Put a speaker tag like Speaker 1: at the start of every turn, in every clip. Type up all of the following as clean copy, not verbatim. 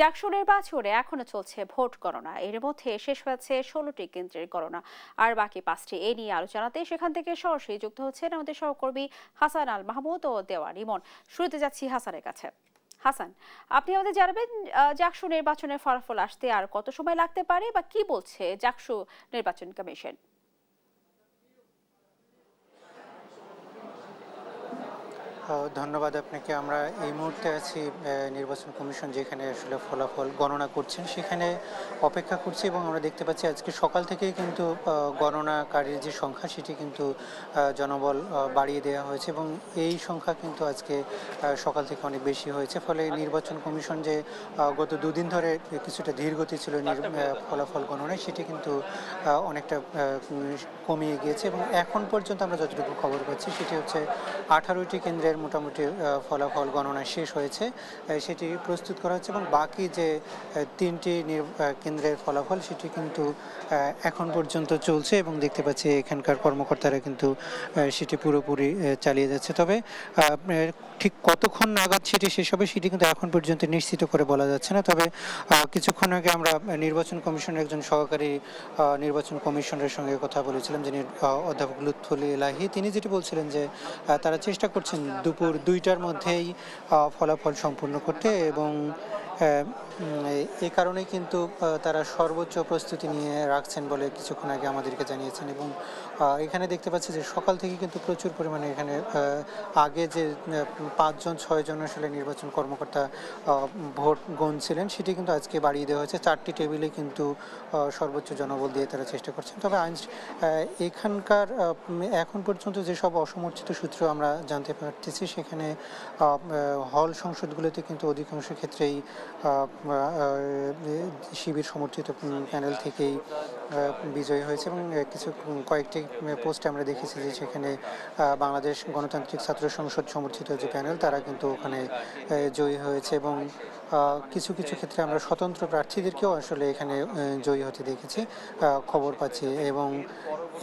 Speaker 1: জাকসু নির্বাচনে এখনো চলছে ভোট গণনা। এর মধ্যে শেষ হয়েছে 16টি কেন্দ্রের গণনা, আর বাকি 5টি। এ নিয়ে আলোচনাতে সেখান থেকে সরাসরি যুক্ত হচ্ছেন আমাদের সহকর্মী হাসান আল মাহমুদ ও দেওয়ান ইমন। শুরুতে যাচ্ছি হাসানের কাছে। হাসান, আপনি আমাদের জানাবেন জাকসু নির্বাচনের ফলাফল আসতে আর কত সময় লাগতে পারে, বা কি বলছে জাকসু নির্বাচন কমিশন?
Speaker 2: ধন্যবাদ আপনাকে। আমরা এই মুহূর্তে আছি নির্বাচন কমিশন যেখানে আসলে ফলাফল গণনা করছেন সেখানে অপেক্ষা করছি, এবং আমরা দেখতে পাচ্ছি আজকে সকাল থেকেই কিন্তু গণনাকারীর যে সংখ্যা সেটি কিন্তু জনবল বাড়িয়ে দেওয়া হয়েছে, এবং এই সংখ্যা কিন্তু আজকে সকাল থেকে অনেক বেশি হয়েছে। ফলে নির্বাচন কমিশন যে গত দুদিন ধরে কিছুটা ধীরগতি ছিল ফলাফল গণনায়, সেটি কিন্তু অনেকটা কমিয়ে গিয়েছে, এবং এখন পর্যন্ত আমরা যতটুকু খবর পাচ্ছি সেটি হচ্ছে 18টি কেন্দ্রের মোটামুটি ফলাফল গণনা শেষ হয়েছে, সেটি প্রস্তুত করা হচ্ছে, এবং বাকি যে 3টি কেন্দ্রের ফলাফল সেটি কিন্তু এখন পর্যন্ত চলছে, এবং দেখতে পাচ্ছি এখানকার কর্মকর্তারা কিন্তু সেটি পুরোপুরি চালিয়ে যাচ্ছে। তবে ঠিক কতক্ষণ নাগাদ সেটি শেষ হবে সেটি কিন্তু এখন পর্যন্ত নিশ্চিত করে বলা যাচ্ছে না। তবে কিছুক্ষণ আগে আমরা নির্বাচন কমিশনের একজন সহকারী নির্বাচন কমিশনারের সঙ্গে কথা বলেছিলাম, যিনি অধ্যাপক লুৎফুল ইলাহি। তিনি যেটি বলছিলেন যে তারা চেষ্টা করছেন দুপুর 2টার মধ্যেই ফলাফল সম্পূর্ণ করতে, এবং এই কারণেই কিন্তু তারা সর্বোচ্চ প্রস্তুতি নিয়ে রাখছেন বলে কিছুক্ষণ আগে আমাদেরকে জানিয়েছেন। এবং এখানে দেখতে পাচ্ছি যে সকাল থেকে কিন্তু প্রচুর পরিমাণে এখানে আগে যে 5-6জন আসলে নির্বাচন কর্মকর্তা ভোট গুনছিলেন সেটি কিন্তু আজকে বাড়িয়ে দেওয়া হয়েছে। 4টি টেবিলে কিন্তু সর্বোচ্চ জনবল দিয়ে তারা চেষ্টা করছেন। তবে এখানকার এখন পর্যন্ত যেসব অসমর্থিত সূত্র আমরা জানতে পারতেছি, সেখানে হল সংসদগুলোতে কিন্তু অধিকাংশ ক্ষেত্রেই শিবির সমর্থিত প্যানেল থেকেই বিজয়ী হয়েছে, এবং কয়েকটি পোস্টে আমরা দেখেছি যে সেখানে বাংলাদেশ গণতান্ত্রিক ছাত্র সংসদ সমর্থিত যে প্যানেল তারা কিন্তু ওখানে জয়ী হয়েছে, এবং কিছু কিছু ক্ষেত্রে আমরা স্বতন্ত্র প্রার্থীদেরকেও আসলে এখানে জয়ী হতে দেখেছি, খবর পাচ্ছি। এবং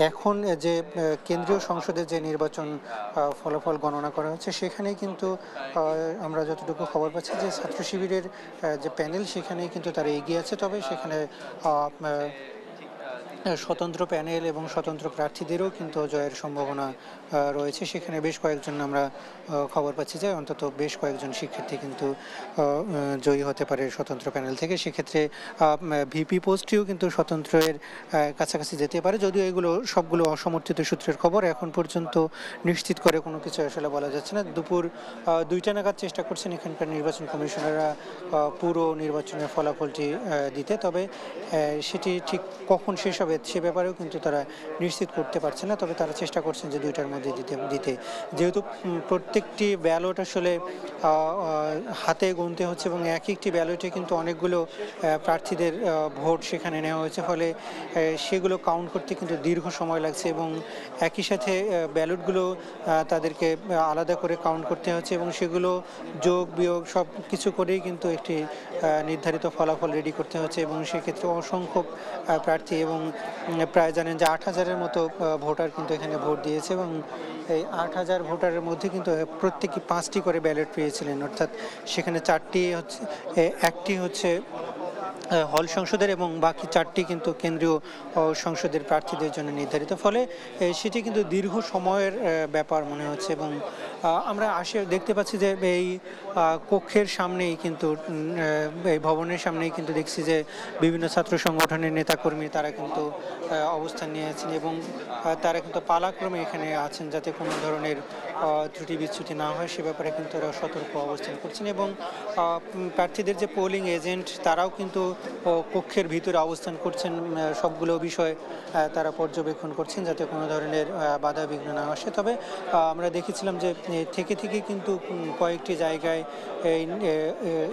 Speaker 2: এখন যে কেন্দ্রীয় সংসদের যে নির্বাচন ফলাফল গণনা করা হচ্ছে সেখানেই কিন্তু আমরা যতটুকু খবর পাচ্ছি যে ছাত্র শিবিরের যে প্যানেল সেখানেই কিন্তু তারা এগিয়ে আছে। তবে সেখানে স্বতন্ত্র প্যানেল এবং স্বতন্ত্র প্রার্থীদেরও কিন্তু জয়ের সম্ভাবনা রয়েছে। সেখানে বেশ কয়েকজন আমরা খবর পাচ্ছি যে অন্তত বেশ কয়েকজন শিক্ষার্থী কিন্তু জয়ী হতে পারে স্বতন্ত্র প্যানেল থেকে। সেক্ষেত্রে ভিপি পোস্টেও কিন্তু স্বতন্ত্রের কাছাকাছি যেতে পারে, যদিও এগুলো সবগুলো অসমর্থিত সূত্রের খবর। এখন পর্যন্ত নিশ্চিত করে কোনো কিছু আসলে বলা যাচ্ছে না। দুপুর 2টা নাগাদ চেষ্টা করছেন এখানকার নির্বাচন কমিশনাররা পুরো নির্বাচনের ফলাফলটি দিতে, তবে সেটি ঠিক কখন শেষ হবে সে ব্যাপারেও কিন্তু তারা নিশ্চিত করতে পারছে না। তবে তারা চেষ্টা করছেন যে 2টার মধ্যে দিতে, যেহেতু প্রত্যেকটি ব্যালট আসলে হাতে গুনতে হচ্ছে, এবং একটি ব্যালটে কিন্তু অনেকগুলো প্রার্থীদের ভোট সেখানে নেওয়া হয়েছে, ফলে সেগুলো কাউন্ট করতে কিন্তু দীর্ঘ সময় লাগছে, এবং একই সাথে ব্যালটগুলো তাদেরকে আলাদা করে কাউন্ট করতে হচ্ছে, এবং সেগুলো যোগ বিয়োগ সব কিছু করেই কিন্তু একটি নির্ধারিত ফলাফল রেডি করতে হচ্ছে। এবং সেক্ষেত্রে অসংখ্য প্রার্থী, এবং প্রায় জানেন যে 8,000-এর মতো ভোটার কিন্তু এখানে ভোট দিয়েছে, এবং এই 8,000 ভোটারের মধ্যে কিন্তু প্রত্যেকে 5টি করে ব্যালট পেয়েছিলেন, অর্থাৎ সেখানে 4টি হচ্ছে, একটি হচ্ছে হল সংসদের, এবং বাকি 4টি কিন্তু কেন্দ্রীয় সংসদের প্রার্থীদের জন্য নির্ধারিত। ফলে সেটি কিন্তু দীর্ঘ সময়ের ব্যাপার মনে হচ্ছে, এবং আমরা দেখতে পাচ্ছি যে এই কক্ষের সামনেই কিন্তু এই ভবনের সামনেই কিন্তু দেখছি যে বিভিন্ন ছাত্র সংগঠনের নেতাকর্মী তারা কিন্তু অবস্থান নিয়েছেন, এবং তারা কিন্তু পালাক্রমে এখানে আছেন যাতে কোনো ধরনের ত্রুটি বিচ্যুতি না হয় সে ব্যাপারে কিন্তু তারা সতর্ক অবস্থান করছেন। এবং প্রার্থীদের যে পোলিং এজেন্ট তারাও কিন্তু কক্ষের ভিতরে অবস্থান করছেন, সবগুলো বিষয় তারা পর্যবেক্ষণ করছেন যাতে কোনো ধরনের বাধা বিঘ্ন না আসে। তবে আমরা দেখেছিলাম যে থেকে কিন্তু কয়েকটি জায়গায়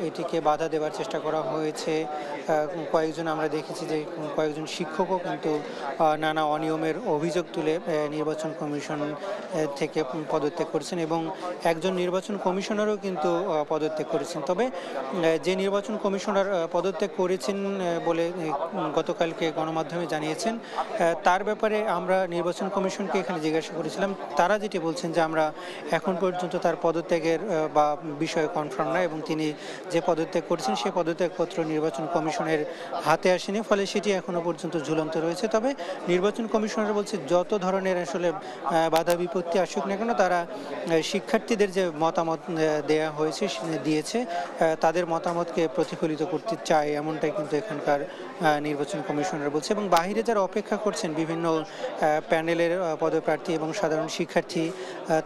Speaker 2: এটিকে বাধা দেওয়ার চেষ্টা করা হয়েছে। কয়েকজন আমরা দেখেছি যে কয়েকজন শিক্ষকও কিন্তু নানা অনিয়মের অভিযোগ তুলে নির্বাচন কমিশন থেকে পদত্যাগ পদত্যাগ করেছেন এবং একজন নির্বাচন কমিশনারও কিন্তু পদত্যাগ করেছেন। তবে যে নির্বাচন কমিশনার পদত্যাগ করেছেন বলে গতকালকে গণমাধ্যমে জানিয়েছেন, তার ব্যাপারে আমরা নির্বাচন কমিশনকে এখানে জিজ্ঞাসা করেছিলাম। তারা যেটি বলছেন যে আমরা এখন পর্যন্ত তার পদত্যাগের বা বিষয়ে কনফার্ম না এবং তিনি যে পদত্যাগ করেছেন সেই পদত্যাগপত্র নির্বাচন কমিশনের হাতে আসেনি, ফলে সেটি এখনো পর্যন্ত ঝুলন্ত রয়েছে। তবে নির্বাচন কমিশনার বলছে যত ধরনের আসলে বাধা বিপত্তি আসুক না কেন তারা শিক্ষার্থীদের যে মতামত দেয়া হয়েছে দিয়েছে তাদের মতামতকে প্রতিফলিত করতে চায়, এমনটাই কিন্তু এখানকার নির্বাচন কমিশনার বলছে। এবং বাহিরে যারা অপেক্ষা করছেন বিভিন্ন প্যানেলের পদপ্রার্থী এবং সাধারণ শিক্ষার্থী,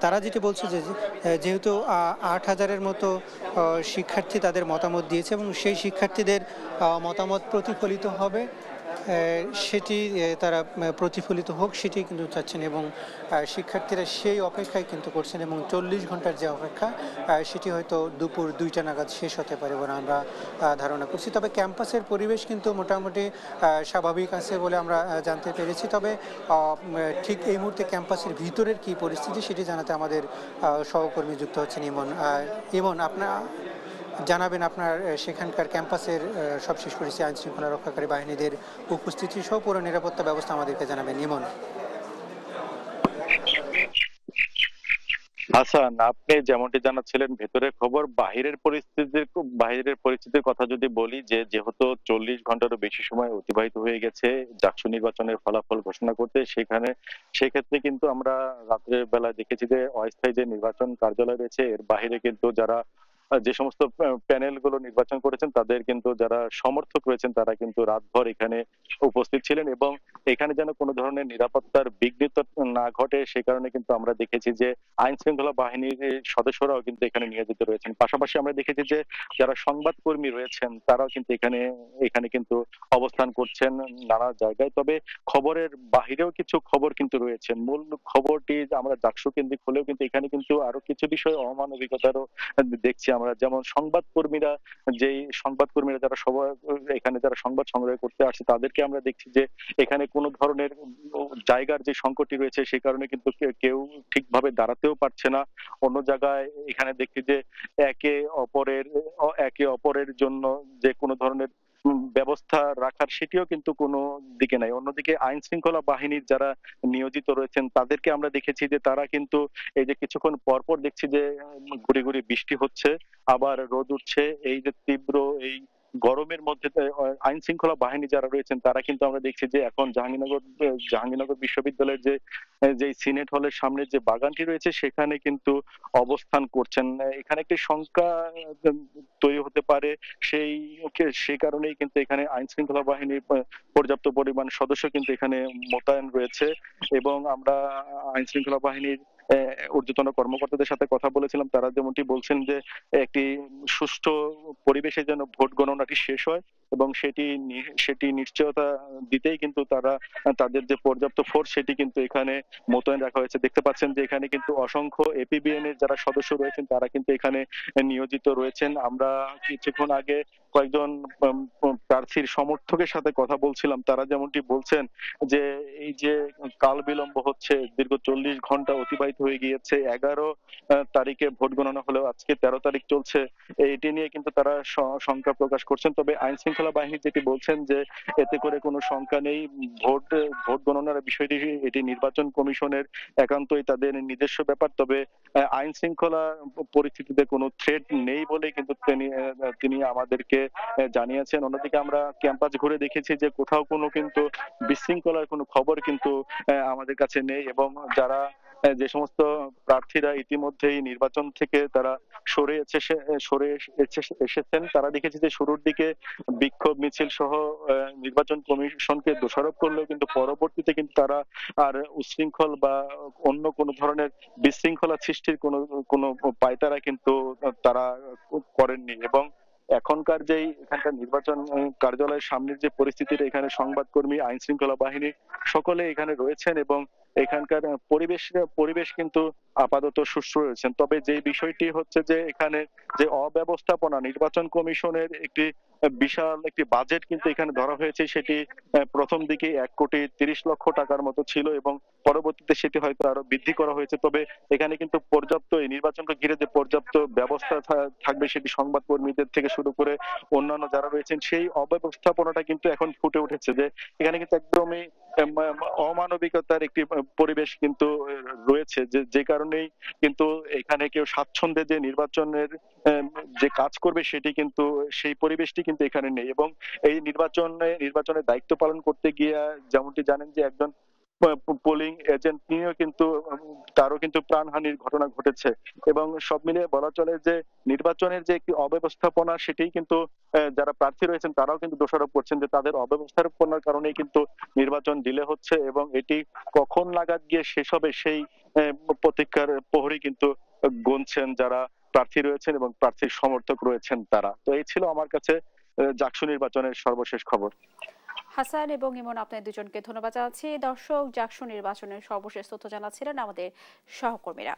Speaker 2: তারা যেটি বলছে যে যেহেতু 8,000-এর মতো শিক্ষার্থী তাদের মতামত দিয়েছে এবং সেই শিক্ষার্থীদের মতামত প্রতিফলিত হবে, সেটি তারা প্রতিফলিত হোক সেটি কিন্তু চাচ্ছেন এবং শিক্ষার্থীরা সেই অপেক্ষায় কিন্তু করছেন এবং 40 ঘন্টার যে অপেক্ষা সেটি হয়তো দুপুর 2টা নাগাদ শেষ হতে পারে বলে আমরা ধারণা করছি। তবে ক্যাম্পাসের পরিবেশ কিন্তু মোটামুটি স্বাভাবিক আছে বলে আমরা জানতে পেরেছি। তবে ঠিক এই মুহূর্তে ক্যাম্পাসের ভিতরের কি পরিস্থিতি সেটি জানাতে আমাদের সহকর্মী যুক্ত হচ্ছেন ইমন। ইমন, আপনার জানাবেন আপনার সেখানকার ক্যাম্পাসের সবশেষ পরিস্থিতি, আইন শৃঙ্খলা রক্ষাকারী বাহিনীদের উপস্থিতি সহ পুরো নিরাপত্তা ব্যবস্থা আমাদেরকে জানাবেন ইমন।
Speaker 3: হাসান, আপনি যেমনটি জানাচ্ছিলেন ভেতরের খবর, বাহিরের পরিস্থিতির কথা যদি বলি, যে যেহেতু 40 ঘন্টারও বেশি সময় অতিবাহিত হয়ে গেছে জাকসু নির্বাচনের ফলাফল ঘোষণা করতে, সেক্ষেত্রে কিন্তু আমরা রাত্রের বেলা দেখেছি যে অস্থায়ী যে নির্বাচন কার্যালয় রয়েছে এর বাহিরে কিন্তু যারা যে সমস্ত প্যানেল গুলো নির্বাচন করেছেন তাদের কিন্তু যারা সমর্থক রয়েছেন তারা কিন্তু রাতভর এখানে উপস্থিত ছিলেন এবং এখানে যেন কোনো ধরনের নিরাপত্তার বিঘ্নিত না ঘটে সে কারণে কিন্তু আমরা দেখেছি যে আইন শৃঙ্খলা বাহিনীর সদস্যরাও কিন্তু এখানে নিয়োজিত রয়েছেন। পাশাপাশি আমরা দেখেছি যে যারা সংবাদকর্মী রয়েছেন তারাও কিন্তু এখানে কিন্তু অবস্থান করছেন নানা জায়গায়। তবে খবরের বাহিরেও কিছু খবর কিন্তু রয়েছে। মূল খবরটি আমরা জাকসু কেন্দ্রিক হলেও কিন্তু এখানে কিন্তু আরো কিছু বিষয় অমানবিকতারও দেখছি আমরা। যেমন সংবাদকর্মীরা যারা সবাই এখানে যারা সংবাদ সংগ্রহ করতে আসছে তাদেরকে আমরা দেখছি যে এখানে কোনো ধরনের জায়গার যে সংকটটি রয়েছে সেই কারণে কিন্তু কেউ ঠিকভাবে দাঁড়াতেও পারছে না। অন্য জায়গায় এখানে দেখছি যে একে অপরের জন্য যে কোনো ধরনের ব্যবস্থা রাখার সেটিও কিন্তু কোনো দিকে নাই। অন্যদিকে আইন শৃঙ্খলা বাহিনীর যারা নিয়োজিত রয়েছেন তাদেরকে আমরা দেখেছি যে তারা কিন্তু এই যে কিছুক্ষণ পরপর দেখছি যে গুড়ি গুড়ি বৃষ্টি হচ্ছে আবার রোদ উঠছে, এই যে তীব্র এই গরমের মধ্যে আইন শৃঙ্খলা বাহিনী যারা রয়েছেন তারা কিন্তু আমরা দেখছি যে এখন জাহাঙ্গীরনগর বিশ্ববিদ্যালয়ের যে সিনেট হলের সামনে যে বাগানটি রয়েছে সেখানে কিন্তু অবস্থান করছেন। এখানে একটি শঙ্কা তৈরি হতে পারে, সেই কারণেই কিন্তু এখানে আইন শৃঙ্খলা বাহিনীর পর্যাপ্ত পরিমাণ সদস্য কিন্তু এখানে মোতায়েন রয়েছে এবং আমরা আইন শৃঙ্খলা বাহিনীর ঊর্ধ্বতন কর্মকর্তাদের সাথে কথা বলেছিলাম। তারা যেমনটি বলছেন যে একটি সুষ্ঠু পরিবেশে যেন ভোট গণনাটি শেষ হয় এবং সেটি নিশ্চয়তা দিতেই কিন্তু তারা তাদের যে পর্যাপ্ত ফোর্স সেটি কিন্তু এখানে মোতায়েন রাখা হয়েছে। দেখতে পাচ্ছেন যে এখানে কিন্তু অসংখ্য এপিবিএন এর যারা সদস্য রয়েছেন তারা কিন্তু এখানে নিয়োজিত রয়েছেন। আমরা কিছুক্ষণ আগে কয়েকজন প্রার্থীর সমর্থকের সাথে কথা বলছিলাম, তারা যেমনটি বলছেন যে এই যে কাল বিলম্ব হচ্ছে, দীর্ঘ 40 ঘন্টা অতিবাহিত হয়ে গিয়েছে, 11 তারিখে ভোট গণনা হলেও আজকে 13 তারিখ চলছে, এটি নিয়ে কিন্তু তারা শঙ্কা প্রকাশ করছেন। তবে আইন শৃঙ্খলা বাহিনী যেটি বলছেন যে এতে করে কোনো শঙ্কা নেই, ভোট গণনার বিষয়টি এটি নির্বাচন কমিশনের একান্তই তাদের নিজস্ব ব্যাপার। তবে আইন শৃঙ্খলা পরিস্থিতিতে কোনো থ্রেট নেই বলে কিন্তু তিনি আমাদেরকে জানিয়েছেন। অন্যদিকে আমরা ক্যাম্পাস ঘুরে দেখেছি যে কোথাও কোনো কিন্তু বিশৃঙ্খলার কোনো খবর কিন্তু আমাদের কাছে নেই এবং যে সমস্ত প্রার্থীরা ইতিমধ্যেই নির্বাচন থেকে তারা সরে এসেছেন তারা দেখেছি যে শুরুর দিকে বিক্ষোভ মিছিল সহ নির্বাচন কমিশনকে দোষারোপ করলেও কিন্তু পরবর্তীতে কিন্তু তারা আর উচ্ছৃঙ্খল বা অন্য কোনো ধরনের বিশৃঙ্খলা সৃষ্টির কোনো পায়তারা কিন্তু তারা করেননি। এবং এখানকার নির্বাচন কার্যালয়ের সামনের যে পরিস্থিতি, এখানে সংবাদকর্মী, আইন শৃঙ্খলা বাহিনী সকলে এখানে রয়েছেন এবং এখানকার পরিবেশ কিন্তু আপাতত সুষ্ঠু রয়েছেন। তবে যে বিষয়টি হচ্ছে যে এখানে যে অব্যবস্থাপনা, নির্বাচন কমিশনের একটি বিশাল একটি বাজেট কিন্তু এখানে ধরা হয়েছে। সেটি প্রথম দিকে ১,৩০,০০,০০০ টাকার মতো ছিল এবং পরবর্তীতে সেটি হয়তো আরো বৃদ্ধি করা হয়েছে। তবে এখানে কিন্তু পর্যাপ্ত এই নির্বাচনকে ঘিরে যে পর্যাপ্ত ব্যবস্থা থাকবে সেটি সংবাদ কর্মীদের থেকে শুরু করে অন্যান্য যারা রয়েছেন সেই অব্যবস্থাপনাটা কিন্তু এখন ফুটে উঠেছে যে এখানে কিন্তু একদমই অমানবিকতার একটি পরিবেশ কিন্তু রয়েছে যে কারণেই কিন্তু এখানে কেউ স্বাচ্ছন্দ্যে যে নির্বাচনের যে কাজ করবে সেটি কিন্তু সেই পরিবেশটি কিন্তু এখানে নেই এবং এই নির্বাচনের দায়িত্ব পালন করতে গিয়ে যেমনটি জানেন যে একজন পোলিং এজেন্ট নিয়েও কিন্তু তারও কিন্তু প্রাণহানির ঘটনা ঘটেছে এবং সব মিলিয়ে বলা চলে যে নির্বাচনের যে একটি অব্যবস্থাপনা সেটি কিন্তু যারা প্রার্থী রয়েছেন তারাও কিন্তু দোষারোপ করছেন যে তাদের অব্যবস্থাপনার কারণেই কিন্তু নির্বাচন ডিলে হচ্ছে এবং এটি কখন নাগাদ গিয়ে শেষ হবে সেই প্রতীক্ষার প্রহরী কিন্তু গুনছেন যারা প্রার্থী রয়েছেন এবং প্রার্থীর সমর্থক রয়েছেন তারা। তো এই ছিল আমার কাছে জাকসু নির্বাচনের সর্বশেষ খবর।
Speaker 1: হাসান এবং ইমন, আপনাদের দুজনকে ধন্যবাদ জানাচ্ছি। দর্শক, জাকসু নির্বাচনের সর্বশেষ তথ্য জানাচ্ছিলেন আমাদের সহকর্মীরা।